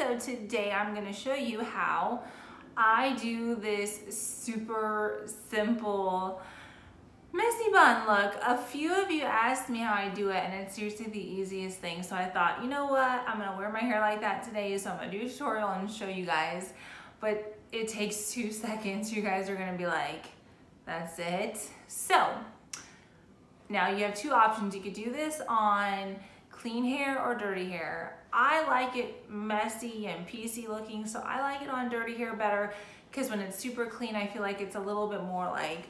So today I'm gonna show you how I do this super simple messy bun look. A few of you asked me how I do it, and it's seriously the easiest thing. So I thought, you know what? I'm gonna wear my hair like that today, so I'm gonna do a tutorial and show you guys. But it takes 2 seconds. You guys are gonna be like, that's it. So now you have 2 options. You could do this on clean hair or dirty hair. I like it messy and piecey looking, so I like it on dirty hair better because when it's super clean, I feel like it's a little bit more like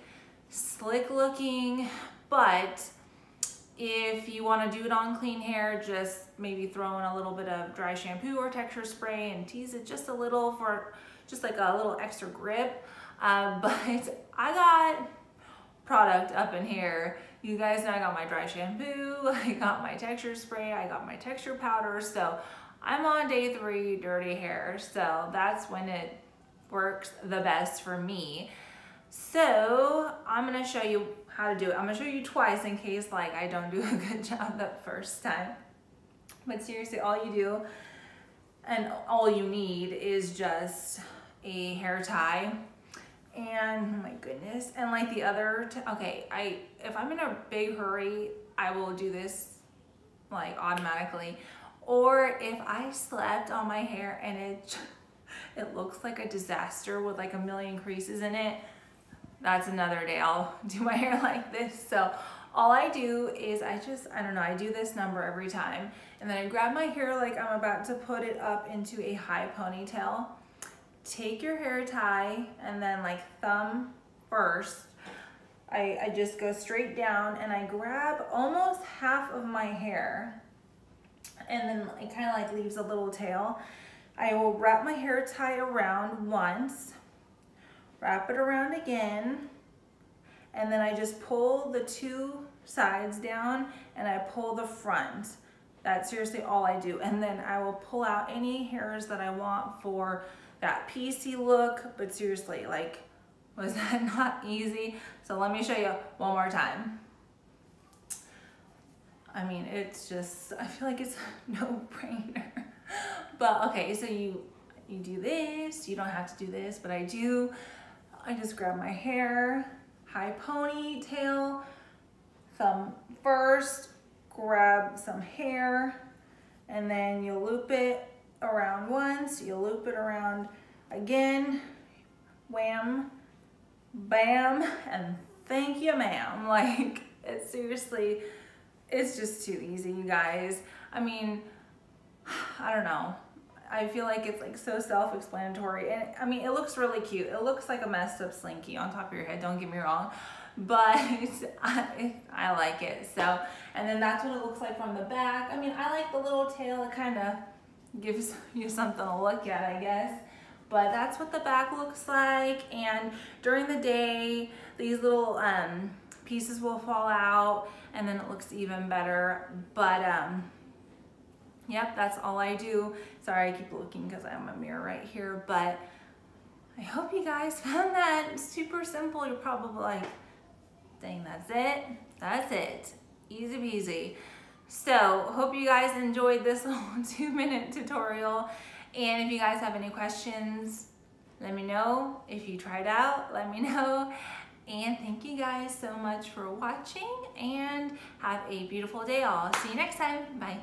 slick looking. But if you want to do it on clean hair, just maybe throw in a little bit of dry shampoo or texture spray and tease it just a little for just like a little extra grip. But I got product up in here. You guys know I got my dry shampoo, I got my texture spray, I got my texture powder. So I'm on day 3 dirty hair. So that's when it works the best for me. So I'm gonna show you how to do it. I'm gonna show you twice in case like I don't do a good job the first time. But seriously, all you do and all you need is just a hair tie. And oh my goodness, and like the other, okay, if I'm in a big hurry, I will do this like automatically. Or if I slept on my hair and it looks like a disaster with like a million creases in it, that's another day I'll do my hair like this. So all I do is I do this number every time. And then I grab my hair like I'm about to put it up into a high ponytail. Take your hair tie and then like thumb first. I just go straight down and I grab almost half of my hair, and then it kind of like leaves a little tail. I will wrap my hair tie around once, wrap it around again, and then I just pull the 2 sides down and I pull the front. That's seriously all I do. And then I will pull out any hairs that I want for that piecey look. But seriously, like, was that not easy? So let me show you one more time. I mean, it's just, I feel like it's a no-brainer. But okay, so you do this. You don't have to do this, but I do. I just grab my hair, high ponytail, thumb first, grab some hair, and then you loop it around once, you loop it around again, wham, bam, and thank you, ma'am. Like, it's seriously, it's just too easy, you guys. I mean, I don't know. I feel like it's like so self-explanatory, and I mean, it looks really cute. It looks like a messed up slinky on top of your head, don't get me wrong, but I like it. So, and then that's what it looks like from the back. I mean, I like the little tail. It kind of gives you something to look at, I guess. But that's what the back looks like. And during the day, these little pieces will fall out, and then it looks even better. But yep, that's all I do. Sorry, I keep looking because I have a mirror right here. But I hope you guys found that super simple. You're probably like, dang, that's it? That's it. Easy peasy. So, hope you guys enjoyed this little 2-minute tutorial. And if you guys have any questions, let me know. If you tried out, let me know. And thank you guys so much for watching, and have a beautiful day. I'll see you next time. Bye.